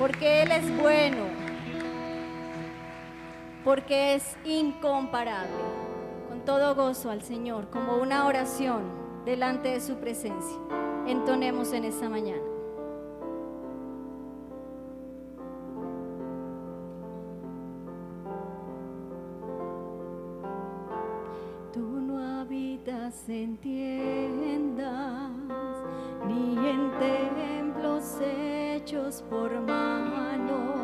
porque Él es bueno, porque es incomparable. Con todo gozo al Señor, como una oración delante de su presencia, entonemos en esta mañana. Tú no habitas en tiendas, ni en templos hechos por manos,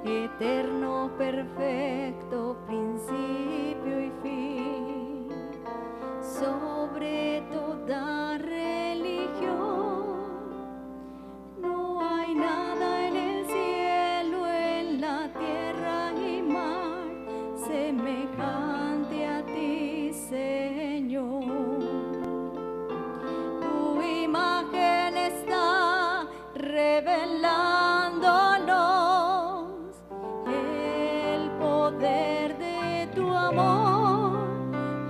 eterno, perfecto, principio y fin, sobre toda religión. No hay nada en el cielo, en la tierra y mar, semejante a ti, Señor. Tu imagen está revelándonos el poder de tu amor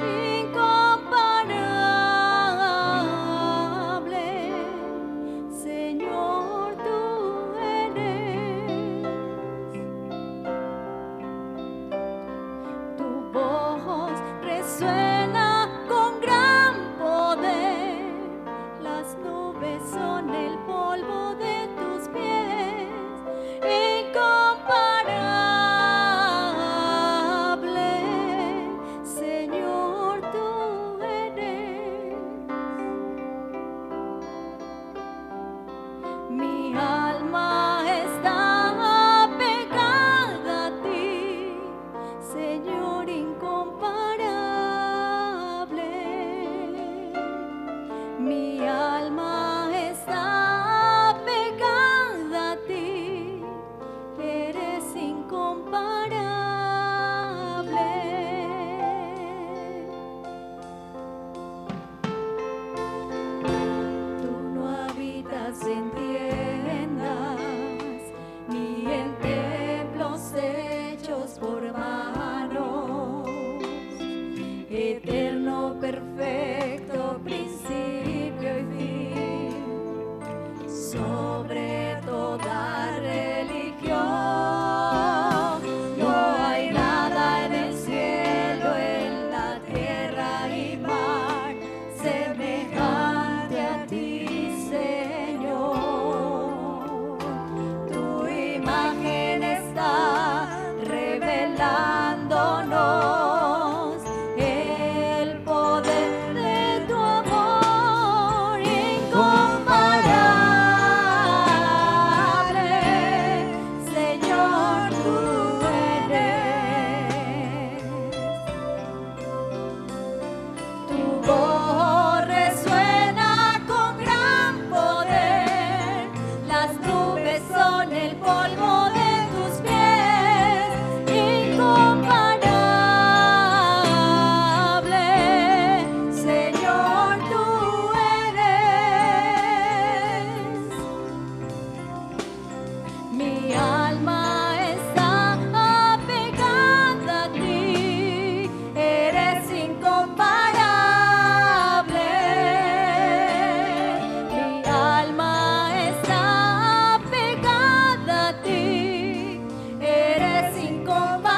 incomparable. Señor, tú eres. Tu voz resuena con gran poder, las nubes son el polvo de tus pies, incomparable. Señor, tú eres. Mi alma está pegada a ti, Señor incomparable. Mi alma está pegada a ti, eres incomparable. Tú no habitas en tiendas, ni en templos hechos por manos, eterno, perfecto, principio y fin, sobre toda religión. No hay nada en el cielo, en la tierra y mar, semejante a ti, Señor. Tu imagen está revelándonos el poder de tu amor incomparable. Señor, tú eres. Tu voz resuena con gran poder, las nubes son el polvo de tus pies, incomparable. Señor, tú eres. Mi alma está pegada a ti, eres incomparable. Mi alma está pegada a ti, eres incomparable.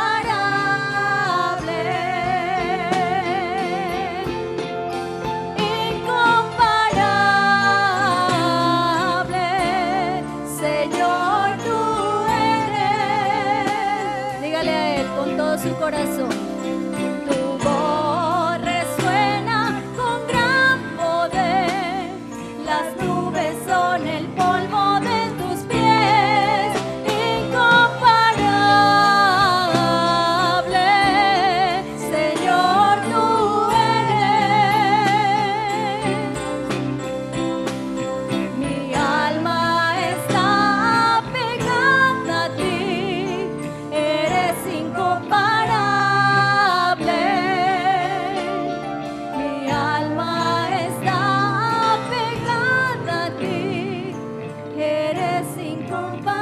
Incomparable, Señor, tú eres. Dígale a Él con todo su corazón. Tu voz resuena con gran poder, las nubes son el polvo de tus pies, incomparable. Señor, tú eres. Mi alma está pegada a ti, eres incomparable. Mi alma está pegada a ti, eres incomparable.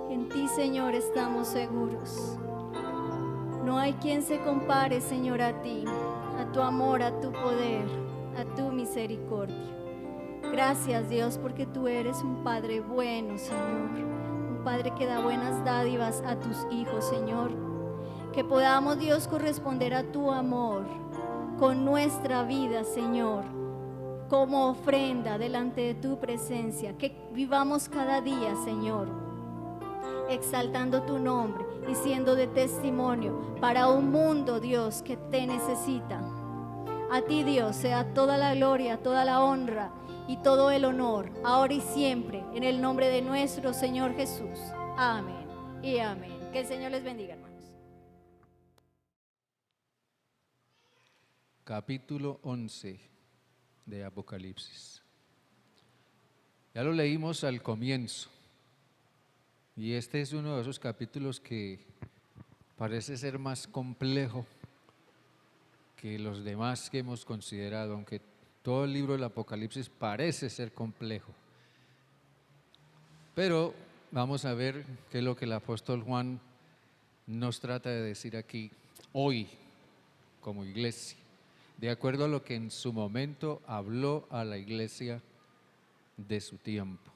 En ti, Señor, estamos seguros. No hay quien se compare, Señor, a ti, a tu amor, a tu poder, a tu misericordia. Gracias, Dios, porque tú eres un Padre bueno, Señor, un Padre que da buenas dádivas a tus hijos, Señor. Que podamos, Dios, corresponder a tu amor con nuestra vida, Señor, como ofrenda delante de tu presencia. Que vivamos cada día, Señor, exaltando tu nombre y siendo de testimonio para un mundo, Dios, que te necesita. A ti, Dios, sea toda la gloria, toda la honra y todo el honor, ahora y siempre, en el nombre de nuestro Señor Jesús. Amén y amén. Que el Señor les bendiga, hermanos. Capítulo 11 de Apocalipsis. Ya lo leímos al comienzo, y este es uno de esos capítulos que parece ser más complejo que los demás que hemos considerado, aunque todo el libro del Apocalipsis parece ser complejo. Pero vamos a ver qué es lo que el apóstol Juan nos trata de decir aquí hoy como iglesia, de acuerdo a lo que en su momento habló a la iglesia de su tiempo.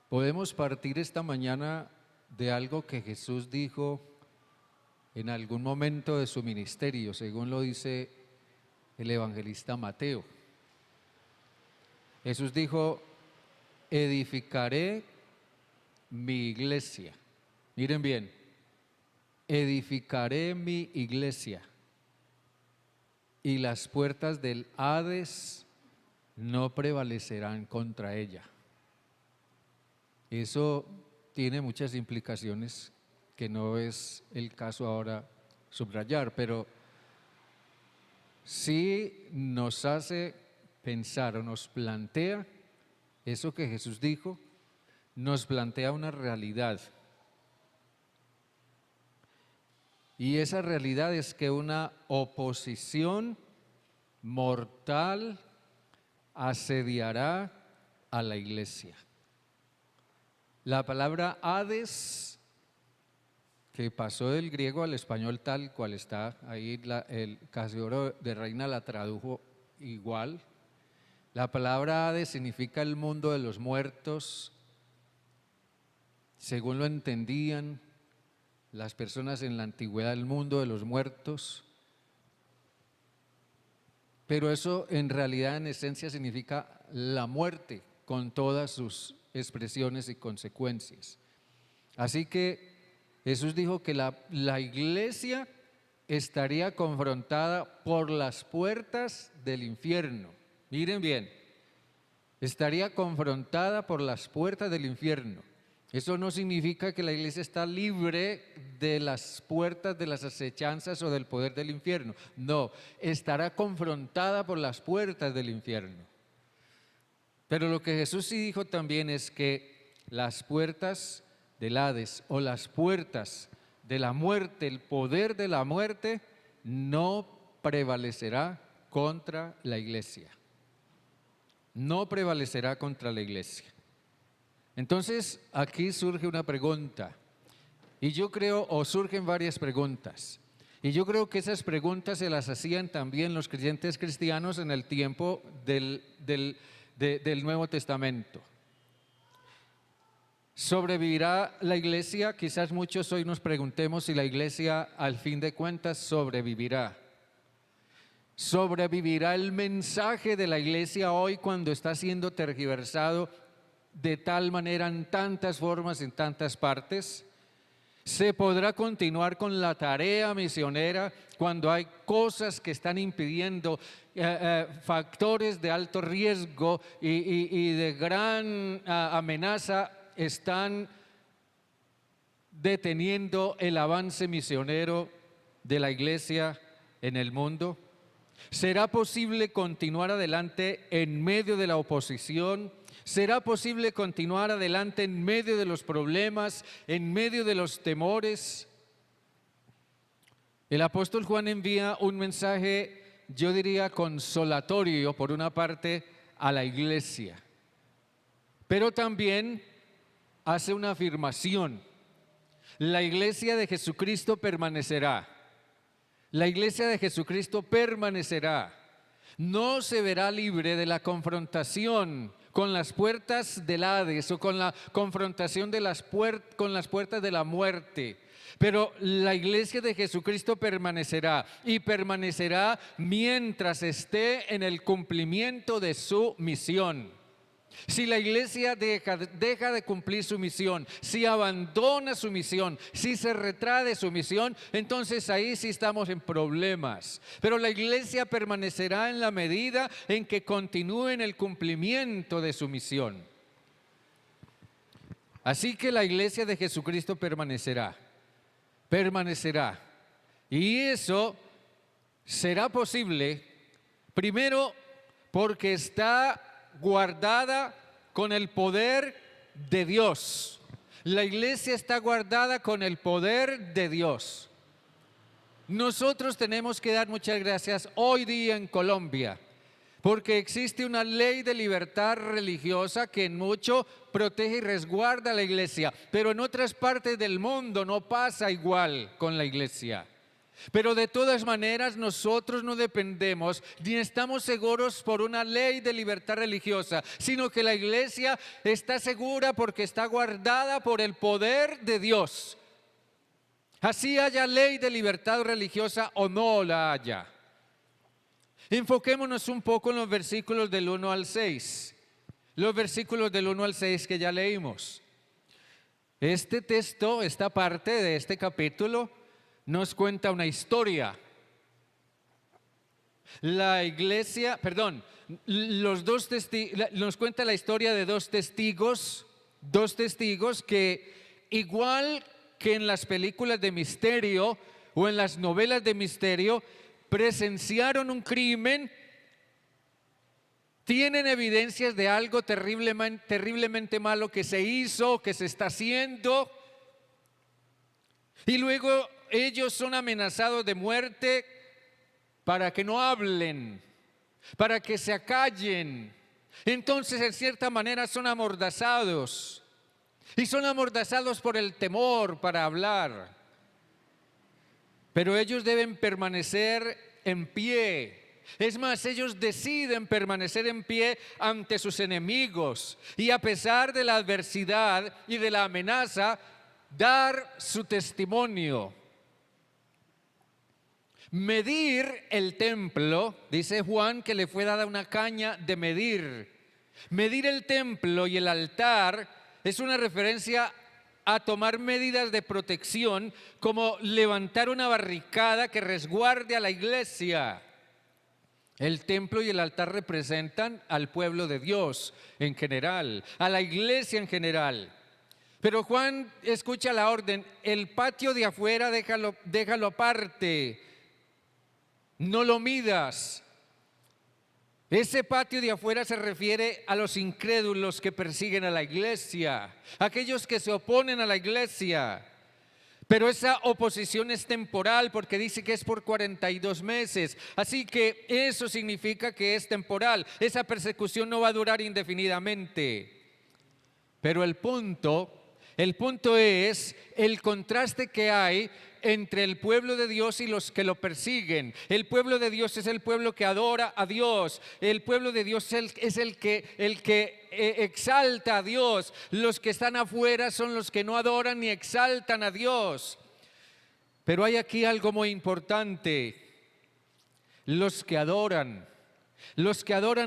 Podemos partir esta mañana de algo que Jesús dijo en algún momento de su ministerio, según lo dice el evangelista Mateo. Jesús dijo: edificaré mi iglesia. Miren bien, edificaré mi iglesia y las puertas del Hades no prevalecerán contra ella. Eso tiene muchas implicaciones que no es el caso ahora subrayar, pero sí nos hace pensar o nos plantea eso que Jesús dijo, nos plantea una realidad. Y esa realidad es que una oposición mortal asediará a la iglesia. La palabra Hades, que pasó del griego al español tal cual está ahí, el Casiodoro de Reina la tradujo igual. La palabra Hades significa el mundo de los muertos, según lo entendían las personas en la antigüedad, el mundo de los muertos. Pero eso en realidad, en esencia, significa la muerte con todas sus expresiones y consecuencias. Así que Jesús dijo que la iglesia estaría confrontada por las puertas del infierno. Miren bien, estaría confrontada por las puertas del infierno. Eso no significa que la iglesia está libre de las puertas de las acechanzas o del poder del infierno. No, estará confrontada por las puertas del infierno. Pero lo que Jesús sí dijo también es que las puertas del Hades o las puertas de la muerte, el poder de la muerte, no prevalecerá contra la iglesia. No prevalecerá contra la iglesia. Entonces, aquí surge una pregunta, y yo creo, o surgen varias preguntas, y yo creo que esas preguntas se las hacían también los creyentes cristianos en el tiempo del Nuevo Testamento. ¿Sobrevivirá la iglesia? Quizás muchos hoy nos preguntemos si la iglesia al fin de cuentas sobrevivirá. ¿Sobrevivirá el mensaje de la iglesia hoy cuando está siendo tergiversado de tal manera en tantas formas, en tantas partes? ¿Se podrá continuar con la tarea misionera cuando hay cosas que están impidiendo, factores de alto riesgo y de gran amenaza están deteniendo el avance misionero de la iglesia en el mundo? ¿Será posible continuar adelante en medio de la oposición? ¿Será posible continuar adelante en medio de los problemas, en medio de los temores? El apóstol Juan envía un mensaje, yo diría, consolatorio, por una parte, a la iglesia. pero también hace una afirmación. La iglesia de Jesucristo permanecerá. La iglesia de Jesucristo permanecerá. No se verá libre de la confrontación con las puertas del Hades o con la confrontación con las puertas de la muerte. Pero la iglesia de Jesucristo permanecerá y permanecerá mientras esté en el cumplimiento de su misión. Si la iglesia deja de cumplir su misión, si abandona su misión, si se retrae de su misión, entonces ahí sí estamos en problemas. Pero la iglesia permanecerá en la medida en que continúe en el cumplimiento de su misión. Así que la iglesia de Jesucristo permanecerá. Y eso será posible, primero, porque está guardada con el poder de Dios. La iglesia está guardada con el poder de Dios. Nosotros tenemos que dar muchas gracias hoy día en Colombia, porque existe una ley de libertad religiosa que en mucho protege y resguarda a la iglesia, pero en otras partes del mundo no pasa igual con la iglesia. Pero de todas maneras nosotros no dependemos ni estamos seguros por una ley de libertad religiosa, sino que la iglesia está segura porque está guardada por el poder de Dios. Así haya ley de libertad religiosa o no la haya. Enfoquémonos un poco en los versículos del 1 al 6. Los versículos del 1 al 6 que ya leímos. Este texto, esta parte de este capítulo, nos cuenta una historia. Nos cuenta la historia de dos testigos que, igual que en las películas de misterio o en las novelas de misterio, presenciaron un crimen, tienen evidencias de algo terriblemente malo que se hizo, que se está haciendo, y luego ellos son amenazados de muerte para que no hablen, para que se acallen. Entonces, en cierta manera, son amordazados. Y son amordazados por el temor para hablar. Pero ellos deben permanecer en pie. Es más, ellos deciden permanecer en pie ante sus enemigos. Y a pesar de la adversidad y de la amenaza, dar su testimonio. Medir el templo, dice Juan que le fue dada una caña de medir. Medir el templo y el altar es una referencia a tomar medidas de protección, como levantar una barricada que resguarde a la iglesia. El templo y el altar representan al pueblo de Dios en general, a la iglesia en general. Pero Juan escucha la orden: el patio de afuera déjalo aparte, no lo midas. Ese patio de afuera se refiere a los incrédulos que persiguen a la iglesia, aquellos que se oponen a la iglesia. Pero esa oposición es temporal, porque dice que es por 42 meses. Así que eso significa que es temporal. Esa persecución no va a durar indefinidamente. Pero el punto es el contraste que hay entre el pueblo de Dios y los que lo persiguen. El pueblo de Dios es el pueblo que adora a Dios. El pueblo de Dios es el que exalta a Dios. Los que están afuera son los que no adoran ni exaltan a Dios. Pero hay aquí algo muy importante. Los que adoran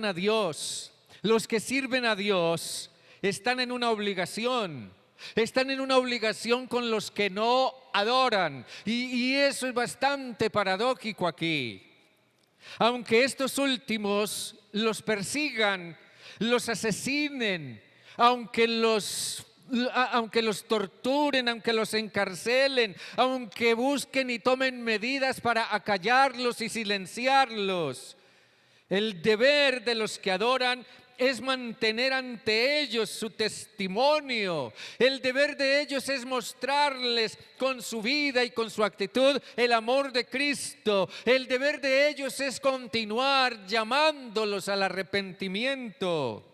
a Dios, los que sirven a Dios, están en una obligación. Están en una obligación con los que no adoran. Y eso es bastante paradójico aquí. Aunque estos últimos los persigan, los asesinen, aunque los torturen, aunque los encarcelen, aunque busquen y tomen medidas para acallarlos y silenciarlos, el deber de los que adoran es mantener ante ellos su testimonio. El deber de ellos es mostrarles con su vida y con su actitud el amor de Cristo. El deber de ellos es continuar llamándolos al arrepentimiento.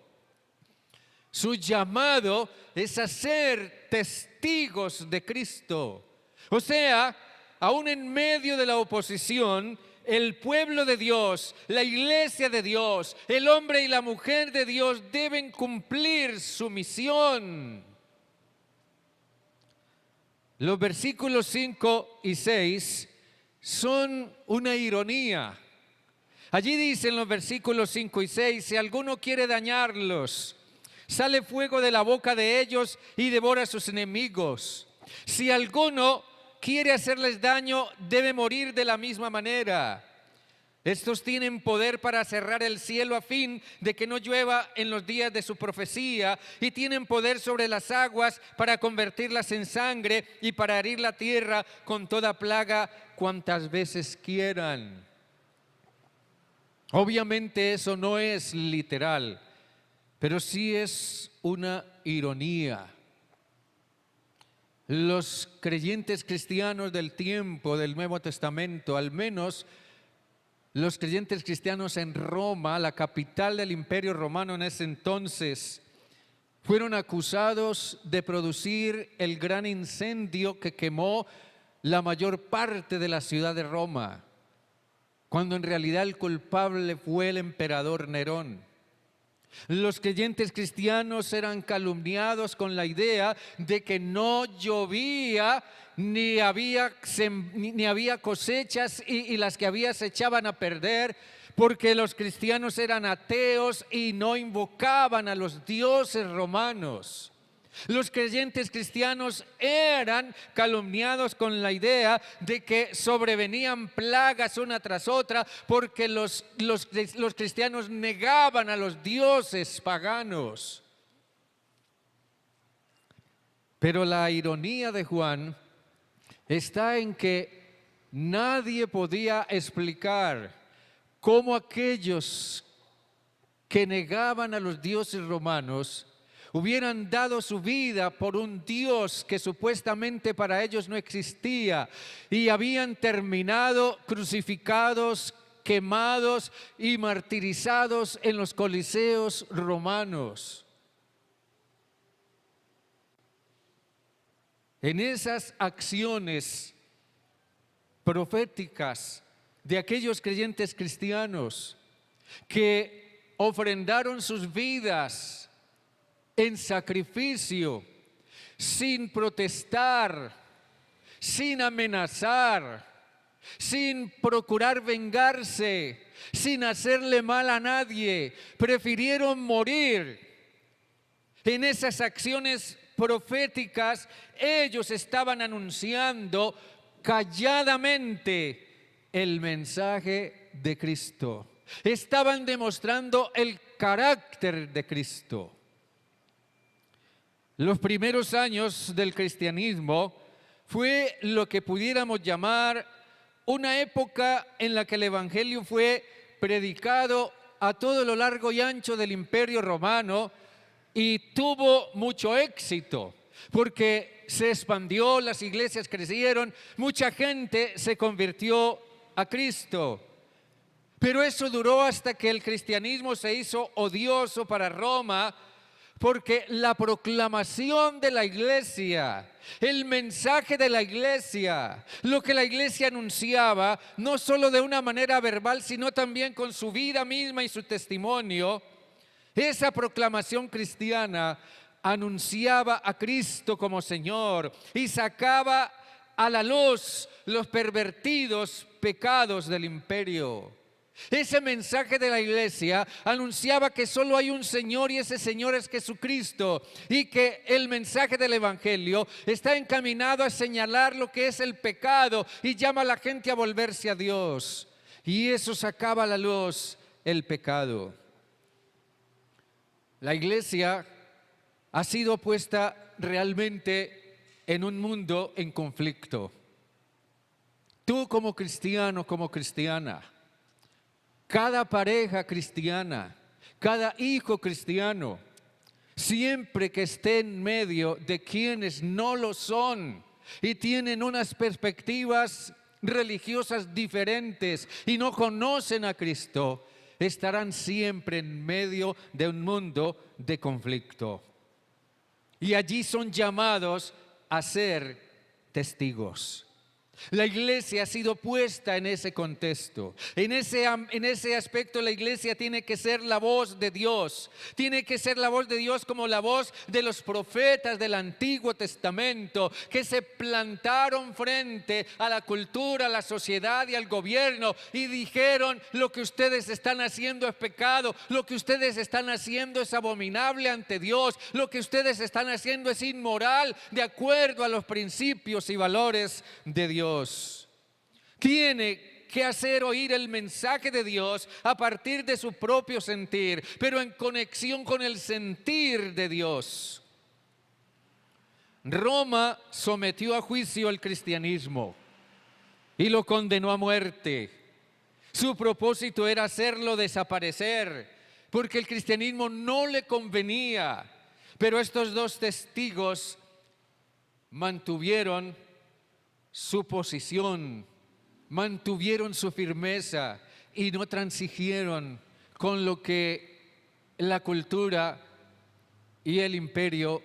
Su llamado es a ser testigos de Cristo. O sea, aún en medio de la oposición, el pueblo de Dios, la iglesia de Dios, el hombre y la mujer de Dios deben cumplir su misión. Los versículos 5 y 6 son una ironía. Allí dicen los versículos 5 y 6, si alguno quiere dañarlos, sale fuego de la boca de ellos y devora a sus enemigos. Si alguno quiere hacerles daño, debe morir de la misma manera. Estos tienen poder para cerrar el cielo a fin de que no llueva en los días de su profecía, y tienen poder sobre las aguas para convertirlas en sangre y para herir la tierra con toda plaga cuantas veces quieran. Obviamente eso no es literal, pero sí es una ironía. Los creyentes cristianos del tiempo del Nuevo Testamento, al menos los creyentes cristianos en Roma, la capital del Imperio Romano en ese entonces, fueron acusados de producir el gran incendio que quemó la mayor parte de la ciudad de Roma, cuando en realidad el culpable fue el emperador Nerón. Los creyentes cristianos eran calumniados con la idea de que no llovía ni había cosechas y las que había se echaban a perder, porque los cristianos eran ateos y no invocaban a los dioses romanos. Los creyentes cristianos eran calumniados con la idea de que sobrevenían plagas una tras otra porque los cristianos negaban a los dioses paganos. Pero la ironía de Juan está en que nadie podía explicar cómo aquellos que negaban a los dioses romanos hubieran dado su vida por un Dios que supuestamente para ellos no existía, y habían terminado crucificados, quemados y martirizados en los coliseos romanos. En esas acciones proféticas de aquellos creyentes cristianos que ofrendaron sus vidas en sacrificio, sin protestar, sin amenazar, sin procurar vengarse, sin hacerle mal a nadie, prefirieron morir. En esas acciones proféticas, ellos estaban anunciando calladamente el mensaje de Cristo. Estaban demostrando el carácter de Cristo. Los primeros años del cristianismo fue lo que pudiéramos llamar una época en la que el evangelio fue predicado a todo lo largo y ancho del Imperio Romano y tuvo mucho éxito, porque se expandió, las iglesias crecieron, mucha gente se convirtió a Cristo. Pero eso duró hasta que el cristianismo se hizo odioso para Roma, porque la proclamación de la iglesia, el mensaje de la iglesia, lo que la iglesia anunciaba, no solo de una manera verbal, sino también con su vida misma y su testimonio, esa proclamación cristiana anunciaba a Cristo como Señor y sacaba a la luz los pervertidos pecados del imperio. Ese mensaje de la iglesia anunciaba que solo hay un Señor y ese Señor es Jesucristo, y que el mensaje del evangelio está encaminado a señalar lo que es el pecado y llama a la gente a volverse a Dios, y eso sacaba a la luz el pecado. La iglesia ha sido puesta realmente en un mundo en conflicto. Tú como cristiano, como cristiana, cada pareja cristiana, cada hijo cristiano, siempre que esté en medio de quienes no lo son y tienen unas perspectivas religiosas diferentes y no conocen a Cristo, estarán siempre en medio de un mundo de conflicto. Y allí son llamados a ser testigos. La iglesia ha sido puesta en ese contexto. En ese aspecto la iglesia tiene que ser la voz de Dios. Tiene que ser la voz de Dios como la voz de los profetas del Antiguo Testamento, que se plantaron frente a la cultura, a la sociedad y al gobierno y dijeron: lo que ustedes están haciendo es pecado, lo que ustedes están haciendo es abominable ante Dios, lo que ustedes están haciendo es inmoral de acuerdo a los principios y valores de Dios. Tiene que hacer oír el mensaje de Dios a partir de su propio sentir, pero en conexión con el sentir de Dios. Roma sometió a juicio al cristianismo y lo condenó a muerte. Su propósito era hacerlo desaparecer, porque el cristianismo no le convenía. Pero estos dos testigos mantuvieron su posición, mantuvieron su firmeza y no transigieron con lo que la cultura y el imperio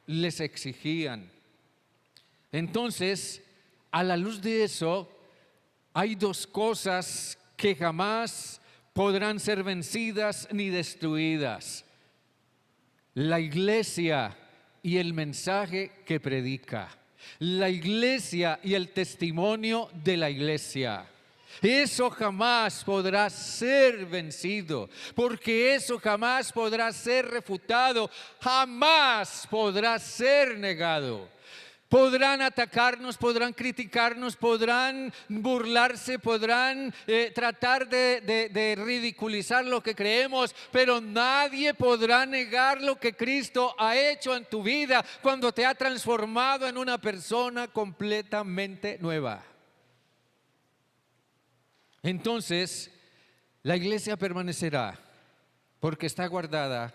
les exigían. Entonces, a la luz de eso, hay dos cosas que jamás podrán ser vencidas ni destruidas: la iglesia y el mensaje que predica. La iglesia y el testimonio de la iglesia. Eso jamás podrá ser vencido, porque eso jamás podrá ser refutado, jamás podrá ser negado. Podrán atacarnos, podrán criticarnos, podrán burlarse, podrán tratar de ridiculizar lo que creemos, pero nadie podrá negar lo que Cristo ha hecho en tu vida cuando te ha transformado en una persona completamente nueva. Entonces, la iglesia permanecerá porque está guardada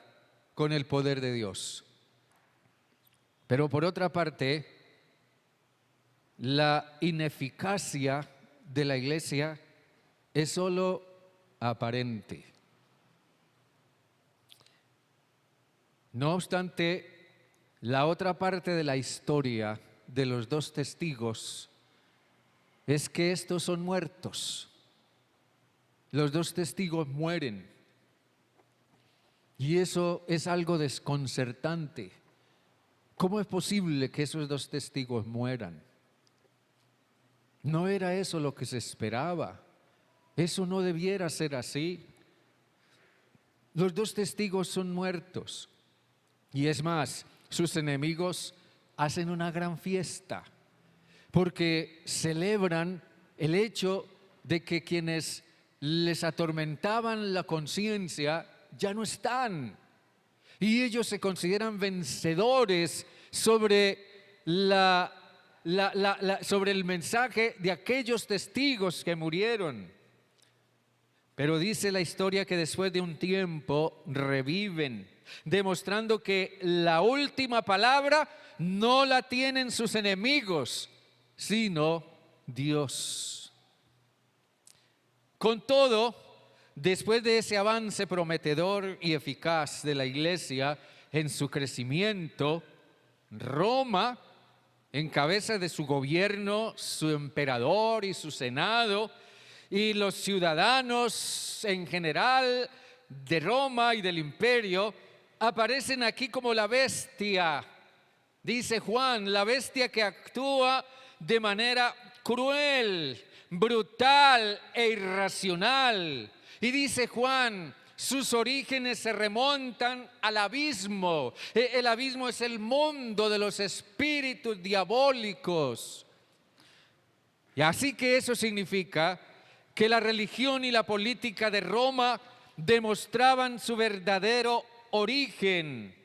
con el poder de Dios. Pero por otra parte, la ineficacia de la iglesia es solo aparente. No obstante, la otra parte de la historia de los dos testigos es que estos son muertos. Los dos testigos mueren. Y eso es algo desconcertante. ¿Cómo es posible que esos dos testigos mueran? No era eso lo que se esperaba. Eso no debiera ser así. Los dos testigos son muertos. Y es más, sus enemigos hacen una gran fiesta, porque celebran el hecho de que quienes les atormentaban la conciencia ya no están. Y ellos se consideran vencedores sobre sobre el mensaje de aquellos testigos que murieron. Pero dice la historia que después de un tiempo reviven, demostrando que la última palabra no la tienen sus enemigos, sino Dios. Con todo, después de ese avance prometedor y eficaz de la iglesia en su crecimiento, Roma, en cabeza de su gobierno, su emperador y su senado, y los ciudadanos en general de Roma y del imperio, aparecen aquí como la bestia. Dice Juan, la bestia que actúa de manera cruel, brutal e irracional. Y dice Juan, sus orígenes se remontan al abismo. El abismo es el mundo de los espíritus diabólicos. Y así que eso significa que la religión y la política de Roma demostraban su verdadero origen.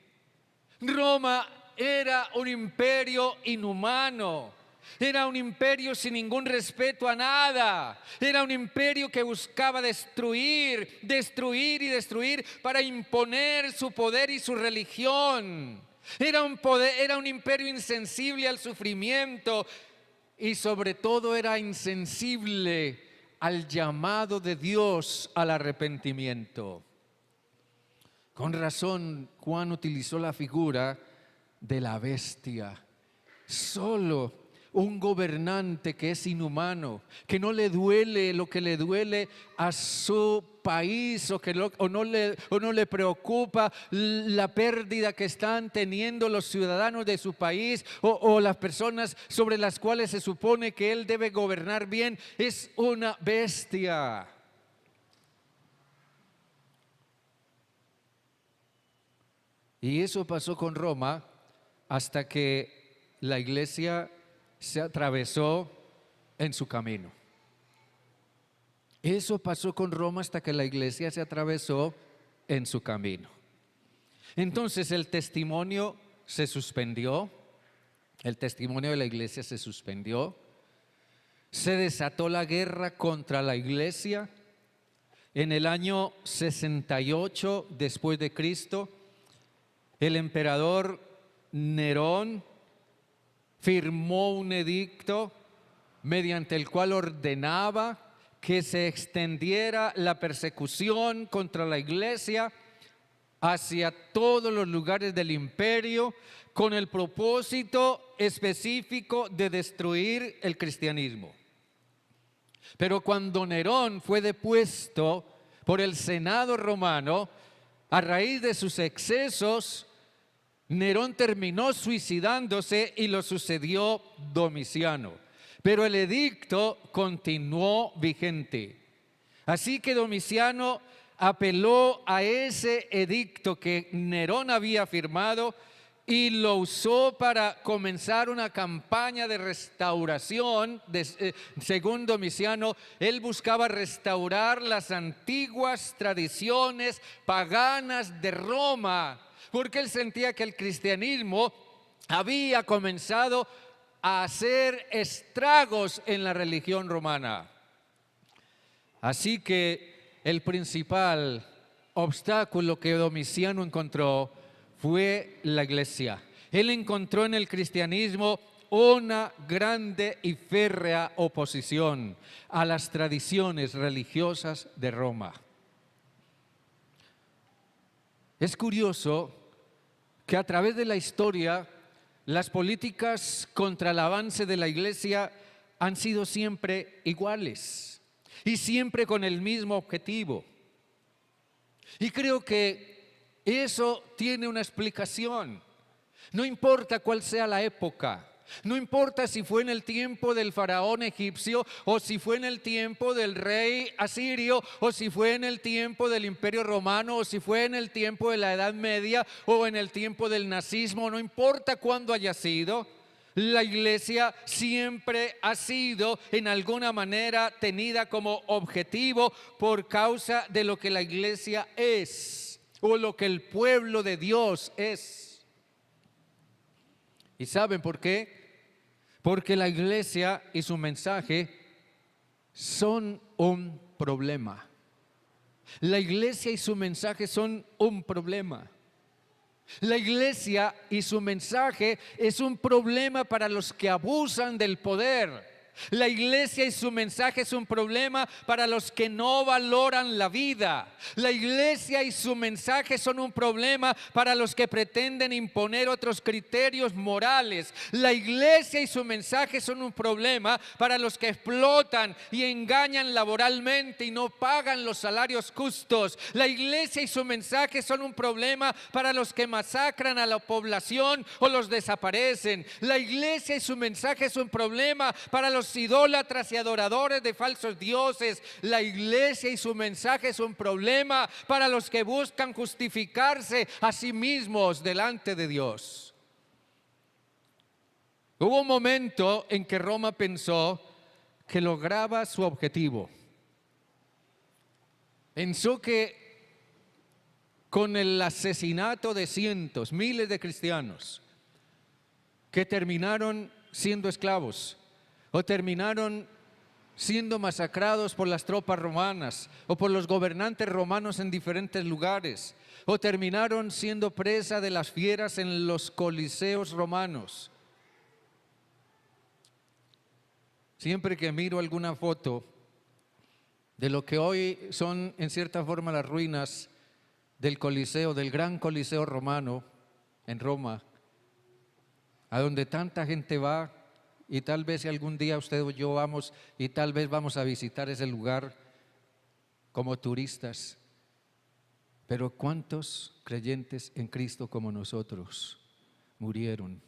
Roma era un imperio inhumano. Era un imperio sin ningún respeto a nada. Era un imperio que buscaba destruir y destruir para imponer su poder y su religión. Era un imperio insensible al sufrimiento y sobre todo era insensible al llamado de Dios al arrepentimiento. Con razón, Juan utilizó la figura de la bestia. Solo un gobernante que es inhumano, que no le duele lo que le duele a su país o no le preocupa la pérdida que están teniendo los ciudadanos de su país o las personas sobre las cuales se supone que él debe gobernar bien, es una bestia. Y eso pasó con Roma hasta que la iglesia se atravesó en su camino. Eso pasó con Roma hasta que la iglesia se atravesó en su camino. Entonces el testimonio se suspendió, el testimonio de la iglesia se suspendió, se desató la guerra contra la iglesia. En el año 68 después de Cristo, el emperador Nerón firmó un edicto mediante el cual ordenaba que se extendiera la persecución contra la iglesia hacia todos los lugares del imperio con el propósito específico de destruir el cristianismo. Pero cuando Nerón fue depuesto por el Senado romano, a raíz de sus excesos, Nerón terminó suicidándose y lo sucedió Domiciano. Pero el edicto continuó vigente. Así que Domiciano apeló a ese edicto que Nerón había firmado y lo usó para comenzar una campaña de restauración. Según Domiciano, él buscaba restaurar las antiguas tradiciones paganas de Roma, porque él sentía que el cristianismo había comenzado a hacer estragos en la religión romana. Así que el principal obstáculo que Domiciano encontró fue la iglesia. Él encontró en el cristianismo una grande y férrea oposición a las tradiciones religiosas de Roma. Es curioso que a través de la historia las políticas contra el avance de la iglesia han sido siempre iguales y siempre con el mismo objetivo. Y creo que eso tiene una explicación. No importa cuál sea la época, no importa si fue en el tiempo del faraón egipcio o si fue en el tiempo del rey asirio o si fue en el tiempo del imperio romano o si fue en el tiempo de la Edad Media o en el tiempo del nazismo, no importa cuándo haya sido, la iglesia siempre ha sido en alguna manera tenida como objetivo por causa de lo que la iglesia es o lo que el pueblo de Dios es. ¿Y saben por qué? Porque la iglesia y su mensaje son un problema. La iglesia y su mensaje son un problema. La iglesia y su mensaje es un problema para los que abusan del poder. La iglesia y su mensaje es un problema para los que no valoran la vida. La iglesia y su mensaje son un problema para los que pretenden imponer otros criterios morales. La iglesia y su mensaje son un problema para los que explotan y engañan laboralmente y no pagan los salarios justos. La iglesia y su mensaje son un problema para los que masacran a la población o los desaparecen. La iglesia y su mensaje es un problema para los idólatras y adoradores de falsos dioses. La iglesia y su mensaje es un problema para los que buscan justificarse a sí mismos delante de Dios. Hubo un momento en que Roma pensó que lograba su objetivo. Pensó que con el asesinato de cientos, miles de cristianos que terminaron siendo esclavos o terminaron siendo masacrados por las tropas romanas o por los gobernantes romanos en diferentes lugares, o terminaron siendo presa de las fieras en los coliseos romanos. Siempre que miro alguna foto de lo que hoy son en cierta forma las ruinas del Coliseo, del gran Coliseo romano en Roma, a donde tanta gente va, y tal vez si algún día usted o yo vamos y tal vez vamos a visitar ese lugar como turistas. Pero ¿cuántos creyentes en Cristo como nosotros murieron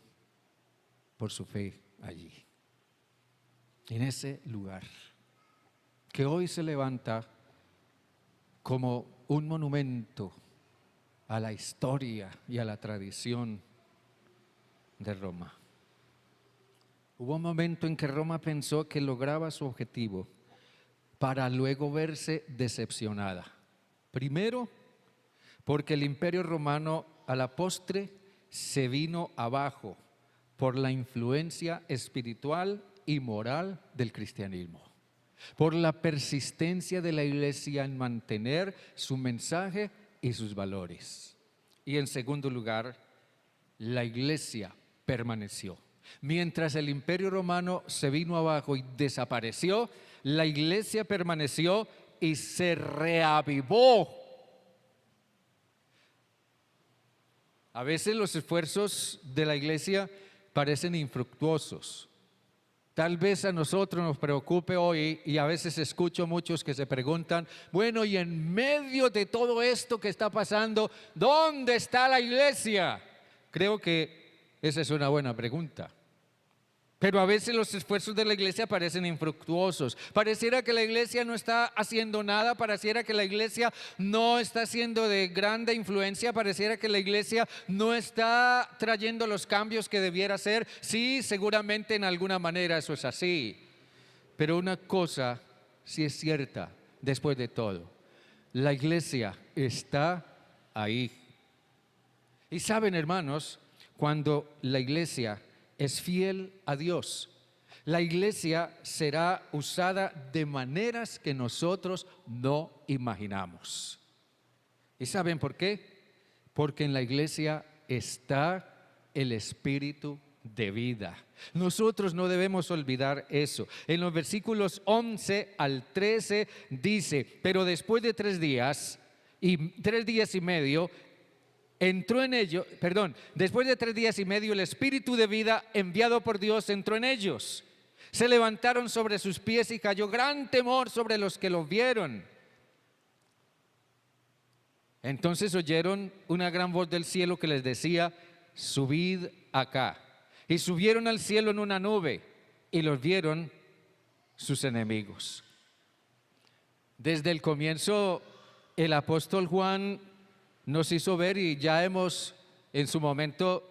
por su fe allí, en ese lugar, que hoy se levanta como un monumento a la historia y a la tradición de Roma? Hubo un momento en que Roma pensó que lograba su objetivo para luego verse decepcionada. Primero, porque el Imperio Romano a la postre se vino abajo por la influencia espiritual y moral del cristianismo, por la persistencia de la Iglesia en mantener su mensaje y sus valores. Y en segundo lugar, la Iglesia permaneció. Mientras el Imperio Romano se vino abajo y desapareció, la Iglesia permaneció y se reavivó. A veces los esfuerzos de la Iglesia parecen infructuosos. Tal vez a nosotros nos preocupe hoy, y a veces escucho muchos que se preguntan, bueno, y en medio de todo esto que está pasando, ¿dónde está la Iglesia? Creo que esa es una buena pregunta. Pero a veces los esfuerzos de la Iglesia parecen infructuosos. Pareciera que la Iglesia no está haciendo nada, pareciera que la Iglesia no está siendo de grande influencia, pareciera que la Iglesia no está trayendo los cambios que debiera hacer. Sí, seguramente en alguna manera eso es así. Pero una cosa sí es cierta después de todo: la Iglesia está ahí. Y saben, hermanos, cuando la Iglesia es fiel a Dios, la Iglesia será usada de maneras que nosotros no imaginamos. ¿Y saben por qué? Porque en la Iglesia está el Espíritu de vida. Nosotros no debemos olvidar eso. En los versículos 11 al 13 dice: pero después de 3 días y medio, después de 3 días y medio, el Espíritu de vida enviado por Dios entró en ellos. Se levantaron sobre sus pies y cayó gran temor sobre los que los vieron. Entonces oyeron una gran voz del cielo que les decía: subid acá. Y subieron al cielo en una nube y los vieron sus enemigos. Desde el comienzo, el apóstol Juan nos hizo ver, y ya hemos en su momento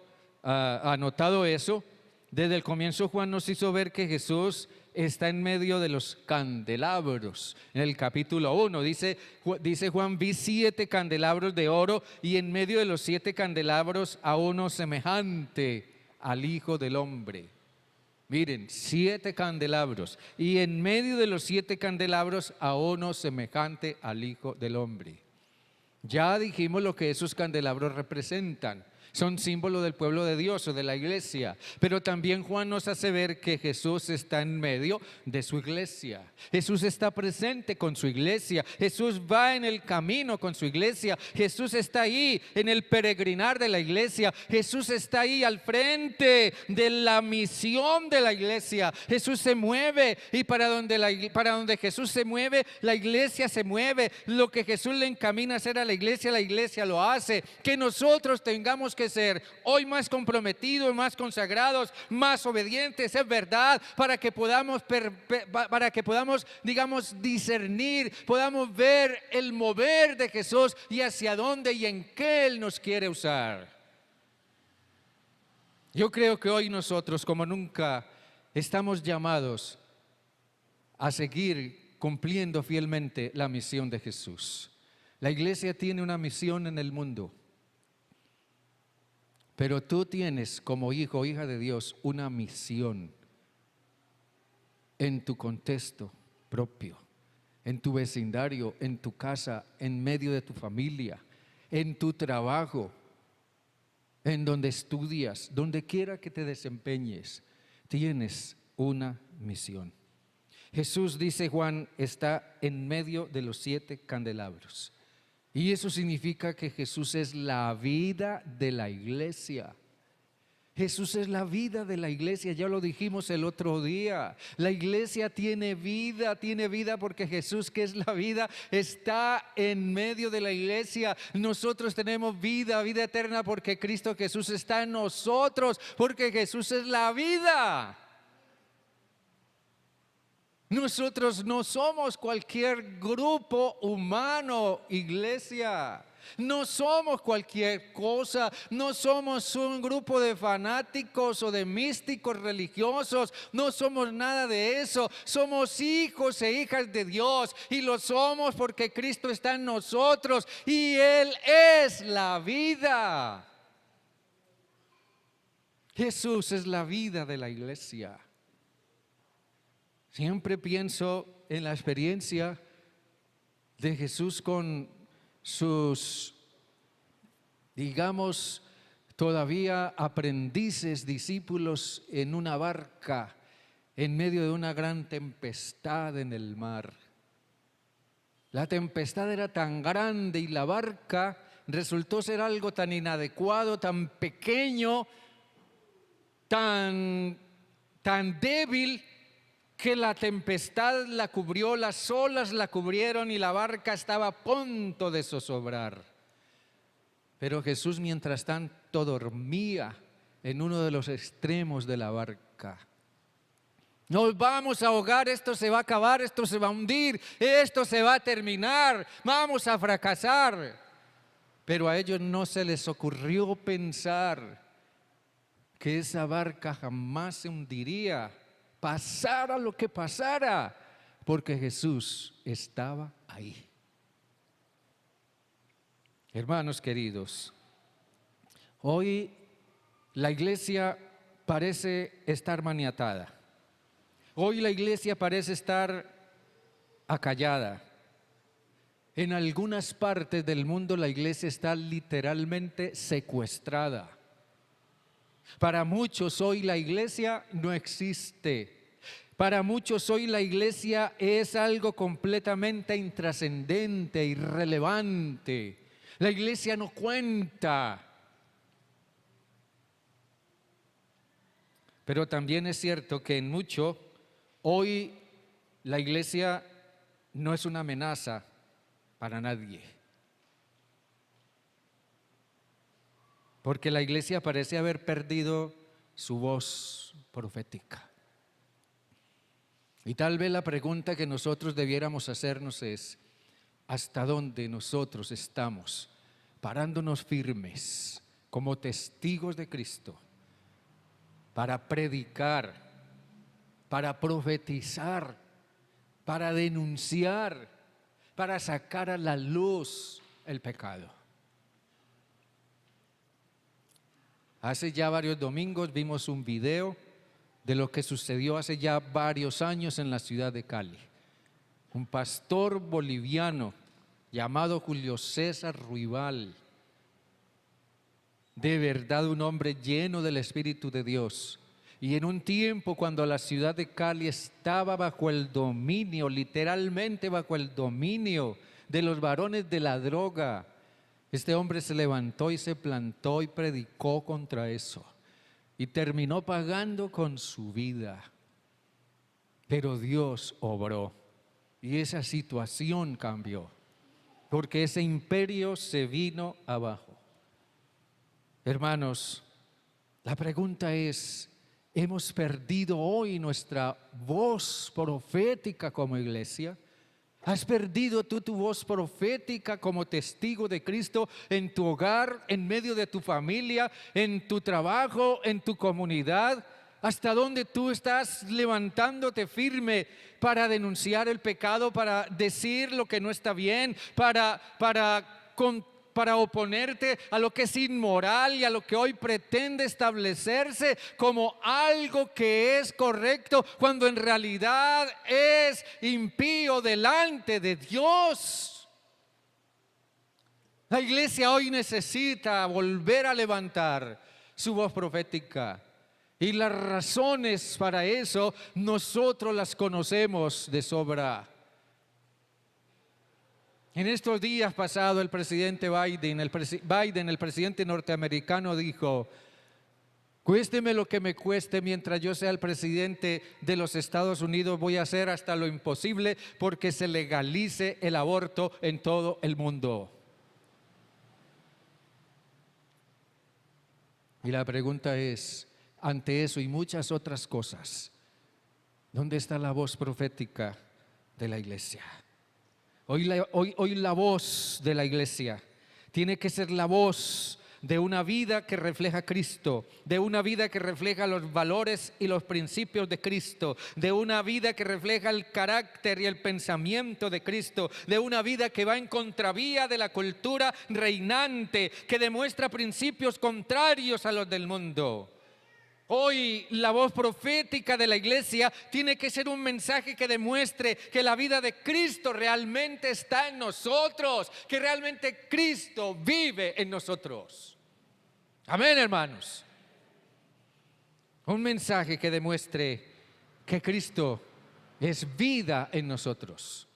anotado eso. Desde el comienzo Juan nos hizo ver que Jesús está en medio de los candelabros. En el capítulo 1 dice Juan: vi 7 candelabros de oro, y en medio de los 7 candelabros a uno semejante al Hijo del Hombre. Miren, 7 candelabros, y en medio de los 7 candelabros a uno semejante al Hijo del Hombre. Ya dijimos lo que esos candelabros representan. Son símbolo del pueblo de Dios o de la iglesia. Pero también Juan nos hace ver que Jesús está en medio de su iglesia. Jesús está presente con su iglesia. Jesús va en el camino con su iglesia. Jesús está ahí en el peregrinar de la iglesia. Jesús está ahí al frente de la misión de la iglesia. Jesús se mueve, y para donde Jesús se mueve, la iglesia se mueve. Lo que Jesús le encamina a hacer a la iglesia lo hace. Que nosotros tengamos que ser hoy más comprometidos, más consagrados, más obedientes, es verdad, para que podamos, digamos, discernir, podamos ver el mover de Jesús y hacia dónde y en qué Él nos quiere usar. Yo creo que hoy nosotros, como nunca, estamos llamados a seguir cumpliendo fielmente la misión de Jesús. La iglesia tiene una misión en el mundo. Pero tú tienes, como hijo o hija de Dios, una misión en tu contexto propio, en tu vecindario, en tu casa, en medio de tu familia, en tu trabajo, en donde estudias, donde quiera que te desempeñes. Tienes una misión. Jesús, dice Juan, está en medio de los 7 candelabros. Y eso significa que Jesús es la vida de la iglesia. Jesús es la vida de la iglesia, ya lo dijimos el otro día. La iglesia tiene vida porque Jesús, que es la vida, está en medio de la iglesia. Nosotros tenemos vida eterna porque Cristo Jesús está en nosotros, porque Jesús es la vida. Nosotros no somos cualquier grupo humano, iglesia. No somos cualquier cosa, no somos un grupo de fanáticos o de místicos religiosos, no somos nada de eso. Somos hijos e hijas de Dios y lo somos porque Cristo está en nosotros y Él es la vida. Jesús es la vida de la iglesia. Siempre pienso en la experiencia de Jesús con sus, digamos, todavía aprendices, discípulos en una barca en medio de una gran tempestad en el mar. La tempestad era tan grande y la barca resultó ser algo tan inadecuado, tan pequeño, tan débil, que la tempestad la cubrió, las olas la cubrieron y la barca estaba a punto de zozobrar. Pero Jesús, mientras tanto, dormía en uno de los extremos de la barca. Nos vamos a ahogar, esto se va a acabar, esto se va a hundir, esto se va a terminar, vamos a fracasar. Pero a ellos no se les ocurrió pensar que esa barca jamás se hundiría, pasara lo que pasara, porque Jesús estaba ahí. Hermanos queridos, hoy la iglesia parece estar maniatada. Hoy la iglesia parece estar acallada. En algunas partes del mundo la iglesia está literalmente secuestrada. Para muchos hoy la iglesia no existe. Para muchos hoy la iglesia es algo completamente intrascendente, irrelevante. La iglesia no cuenta. Pero también es cierto que en mucho hoy la iglesia no es una amenaza para nadie. Porque la iglesia parece haber perdido su voz profética. Y tal vez la pregunta que nosotros debiéramos hacernos es: ¿hasta dónde nosotros estamos parándonos firmes como testigos de Cristo para predicar, para profetizar, para denunciar, para sacar a la luz el pecado? Hace ya varios domingos vimos un video de lo que sucedió hace ya varios años en la ciudad de Cali. Un pastor boliviano llamado Julio César Ruibal, de verdad un hombre lleno del Espíritu de Dios. Y en un tiempo cuando la ciudad de Cali estaba bajo el dominio, literalmente bajo el dominio de los varones de la droga, este hombre se levantó y se plantó y predicó contra eso. Y terminó pagando con su vida. Pero Dios obró y esa situación cambió, porque ese imperio se vino abajo. Hermanos, la pregunta es: ¿hemos perdido hoy nuestra voz profética como iglesia? ¿Has perdido tú tu voz profética como testigo de Cristo en tu hogar, en medio de tu familia, en tu trabajo, en tu comunidad? ¿Hasta dónde tú estás levantándote firme para denunciar el pecado, para decir lo que no está bien, para oponerte a lo que es inmoral y a lo que hoy pretende establecerse como algo que es correcto, cuando en realidad es impío delante de Dios? La iglesia hoy necesita volver a levantar su voz profética. Y las razones para eso nosotros las conocemos de sobra. En estos días pasados el presidente Biden, el presidente norteamericano, dijo: cuésteme lo que me cueste, mientras yo sea el presidente de los Estados Unidos, voy a hacer hasta lo imposible porque se legalice el aborto en todo el mundo. Y la pregunta es, ante eso y muchas otras cosas, ¿dónde está la voz profética de la iglesia? Hoy la voz de la iglesia tiene que ser la voz de una vida que refleja a Cristo, de una vida que refleja los valores y los principios de Cristo, de una vida que refleja el carácter y el pensamiento de Cristo, de una vida que va en contravía de la cultura reinante, que demuestra principios contrarios a los del mundo. Hoy la voz profética de la iglesia tiene que ser un mensaje que demuestre que la vida de Cristo realmente está en nosotros, que realmente Cristo vive en nosotros. Amén, hermanos. Un mensaje que demuestre que Cristo es vida en nosotros.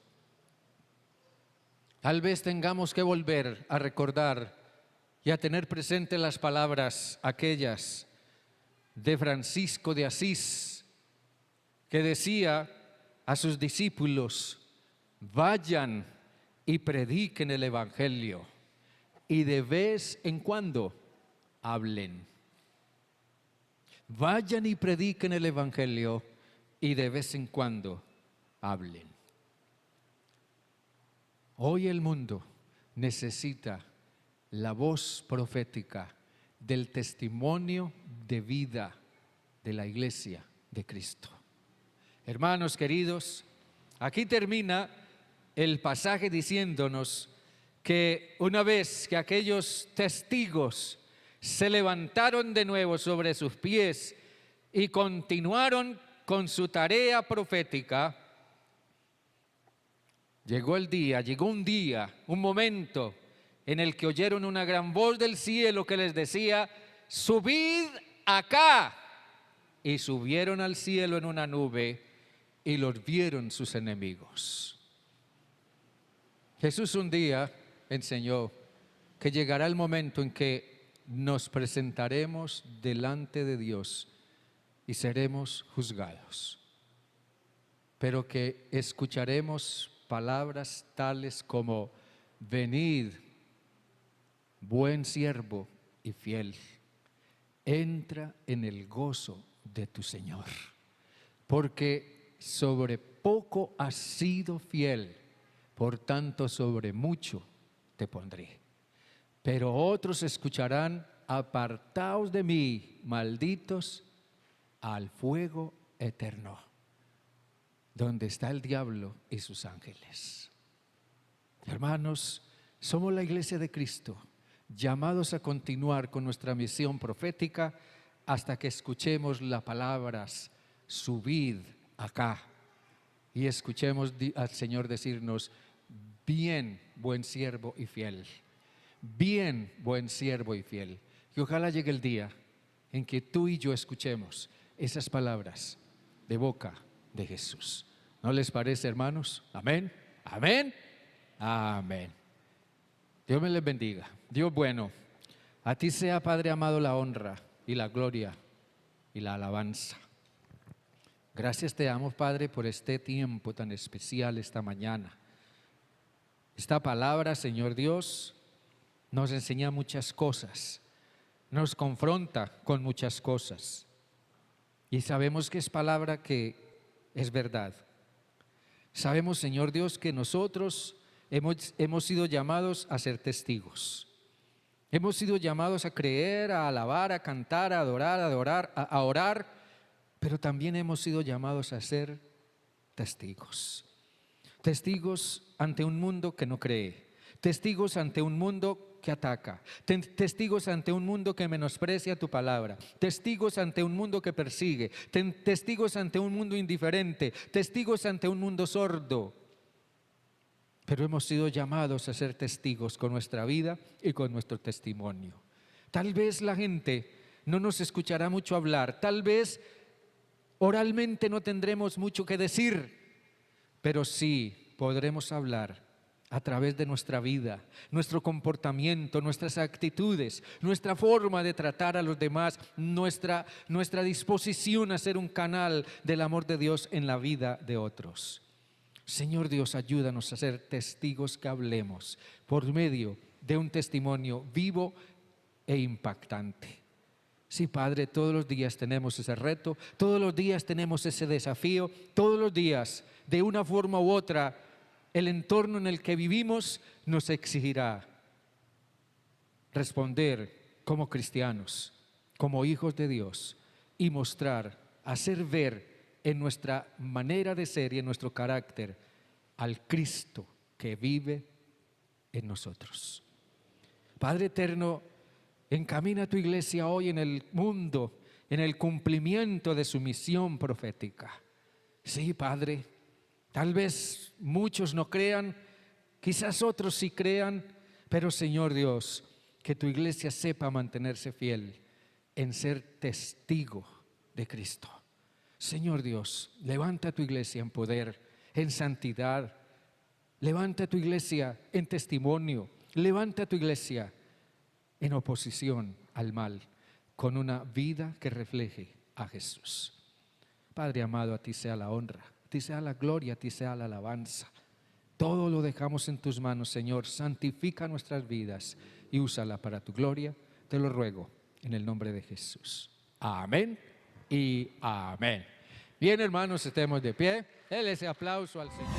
Tal vez tengamos que volver a recordar y a tener presente las palabras aquellas de Francisco de Asís, que decía a sus discípulos: vayan y prediquen el evangelio, y de vez en cuando hablen. Vayan y prediquen el evangelio, y de vez en cuando hablen. Hoy el mundo necesita la voz profética del testimonio de vida de la iglesia de Cristo. Hermanos queridos, aquí termina el pasaje diciéndonos que una vez que aquellos testigos se levantaron de nuevo sobre sus pies y continuaron con su tarea profética, llegó un día, un momento en el que oyeron una gran voz del cielo que les decía: subid acá. Y subieron al cielo en una nube y los vieron sus enemigos. Jesús un día enseñó que llegará el momento en que nos presentaremos delante de Dios y seremos juzgados, pero que escucharemos palabras tales como: venid, buen siervo y fiel, entra en el gozo de tu Señor, porque sobre poco has sido fiel, por tanto sobre mucho te pondré. Pero otros escucharán: apartaos de mí, malditos, al fuego eterno, donde está el diablo y sus ángeles. Hermanos, somos la iglesia de Cristo, llamados a continuar con nuestra misión profética hasta que escuchemos las palabras: subid acá, y escuchemos al Señor decirnos: bien, buen siervo y fiel. Bien, buen siervo y fiel. Y ojalá llegue el día en que tú y yo escuchemos esas palabras de boca de Jesús. ¿No les parece, hermanos? Amén. Amén. Amén. Dios me les bendiga. Dios bueno, a ti sea, Padre amado, la honra y la gloria y la alabanza. Gracias te damos, Padre, por este tiempo tan especial esta mañana. Esta palabra, Señor Dios, nos enseña muchas cosas, nos confronta con muchas cosas, y sabemos que es palabra que es verdad. Sabemos, Señor Dios, que nosotros hemos sido llamados a ser testigos. Hemos sido llamados a creer, a alabar, a cantar, a adorar, a orar, pero también hemos sido llamados a ser testigos. Testigos ante un mundo que no cree, testigos ante un mundo que ataca, testigos ante un mundo que menosprecia tu palabra, testigos ante un mundo que persigue, testigos ante un mundo indiferente, testigos ante un mundo sordo. Pero hemos sido llamados a ser testigos con nuestra vida y con nuestro testimonio. Tal vez la gente no nos escuchará mucho hablar. Tal vez oralmente no tendremos mucho que decir, pero sí podremos hablar a través de nuestra vida, nuestro comportamiento, nuestras actitudes, nuestra forma de tratar a los demás, nuestra disposición a ser un canal del amor de Dios en la vida de otros. Señor Dios, ayúdanos a ser testigos que hablemos por medio de un testimonio vivo e impactante. Sí, Padre, todos los días tenemos ese reto, todos los días tenemos ese desafío, todos los días, de una forma u otra, el entorno en el que vivimos nos exigirá responder como cristianos, como hijos de Dios, y mostrar, hacer ver en nuestra manera de ser y en nuestro carácter al Cristo que vive en nosotros. Padre eterno, encamina a tu iglesia hoy en el mundo, en el cumplimiento de su misión profética. Sí, Padre, tal vez muchos no crean, quizás otros sí crean, pero Señor Dios, que tu iglesia sepa mantenerse fiel en ser testigo de Cristo. Señor Dios, levanta tu iglesia en poder, en santidad. Levanta tu iglesia en testimonio. Levanta tu iglesia en oposición al mal, con una vida que refleje a Jesús. Padre amado, a ti sea la honra, a ti sea la gloria, a ti sea la alabanza. Todo lo dejamos en tus manos, Señor. Santifica nuestras vidas y úsala para tu gloria. Te lo ruego en el nombre de Jesús. Amén y amén. Bien, hermanos, estemos de pie. Dele ese aplauso al Señor.